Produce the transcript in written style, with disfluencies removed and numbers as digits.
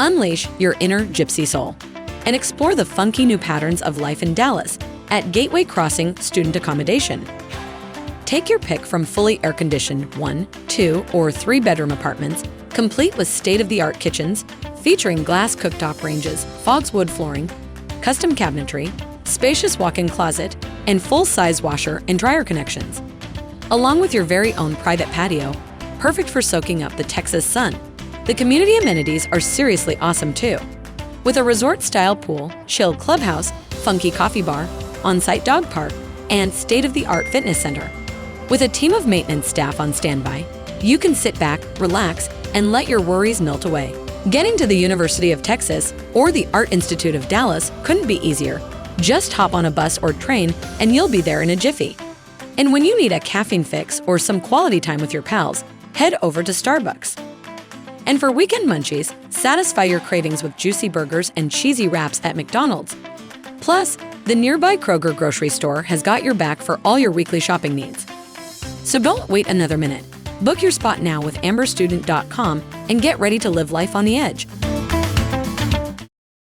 Unleash your inner gypsy soul and explore the funky new patterns of life in Dallas at Gateway Crossing Student Accommodation. Take your pick from fully air-conditioned 1, 2, or 3-bedroom apartments, complete with state-of-the-art kitchens, featuring glass cooktop ranges, Fogswood flooring, custom cabinetry, spacious walk-in closet, and full-size washer and dryer connections. Along with your very own private patio, perfect for soaking up the Texas sun. The community amenities are seriously awesome too. With a resort-style pool, chill clubhouse, funky coffee bar, on-site dog park, and state-of-the-art fitness center. With a team of maintenance staff on standby, you can sit back, relax, and let your worries melt away. Getting to the University of Texas or the Art Institute of Dallas couldn't be easier. Just hop on a bus or train and you'll be there in a jiffy. And when you need a caffeine fix or some quality time with your pals, head over to Starbucks. And for weekend munchies, satisfy your cravings with juicy burgers and cheesy wraps at McDonald's. Plus, the nearby Kroger grocery store has got your back for all your weekly shopping needs. So don't wait another minute. Book your spot now with amberstudent.com and get ready to live life on the edge.